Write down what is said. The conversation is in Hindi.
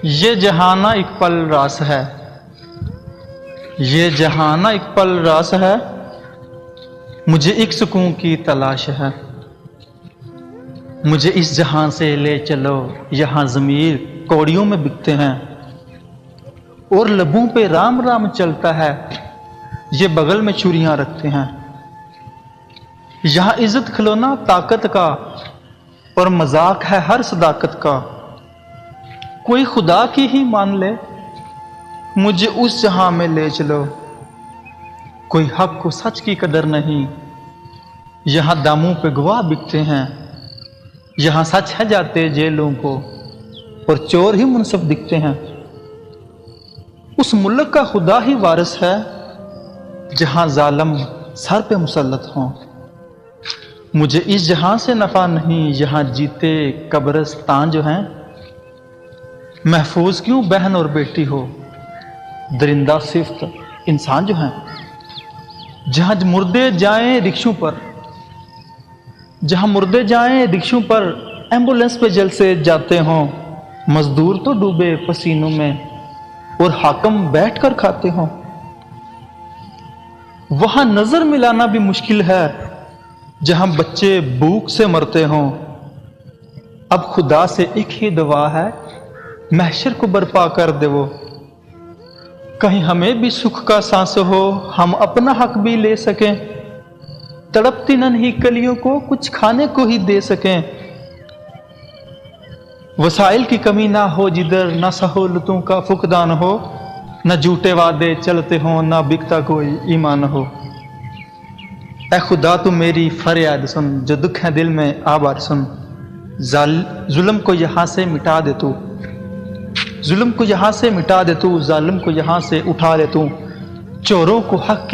ये जहाना एक पल रास है, ये जहाना एक पल रास है, मुझे एक सुकून की तलाश है। मुझे इस जहां से ले चलो, यहाँ ज़मीर कौड़ियों में बिकते हैं और लबों पे राम राम चलता है, ये बगल में चूड़ियां रखते हैं। यहाँ इज्जत खिलौना ताकत का और मजाक है हर सदाकत का। कोई खुदा की ही मान ले, मुझे उस जहां में ले चलो। कोई हक को सच की कदर नहीं, यहाँ दामों पे गवाह बिकते हैं। यहाँ सच है जाते जेलों को और चोर ही मुनसिफ दिखते हैं। उस मुल्क का खुदा ही वारिस है, जहां जालिम सर पे मुसल्लत हों। मुझे इस जहां से नफा नहीं, यहाँ जीते कब्रिस्तान जो हैं। महफूज क्यों बहन और बेटी हो, दरिंदा सिर्फ इंसान जो हैं। जहां मुर्दे जाएं रिक्शों पर, जहां मुर्दे जाएं रिक्शों पर, एम्बुलेंस पे जल से जाते हों। मजदूर तो डूबे पसीनों में और हाकम बैठ कर खाते हों। वहां नजर मिलाना भी मुश्किल है, जहां बच्चे भूख से मरते हों। अब खुदा से एक ही दुआ है, महशर को बर्पा कर दे वो। कहीं हमें भी सुख का सांस हो, हम अपना हक भी ले सकें। तड़पती नन्ही कलियों को कुछ खाने को ही दे सकें। वसाइल की कमी ना हो जिधर, ना सहूलतों का फुकदान हो, न झूठे वादे चलते हों, ना बिकता कोई ईमान हो। ऐ खुदा तू मेरी फरियाद सुन, जो दुख है दिल में आबाद सुन। जुल्म को यहां से मिटा दे तू, जुल्म को यहां से मिटा दे तू, जालिम को यहां से उठा ले तू। चोरों को हक की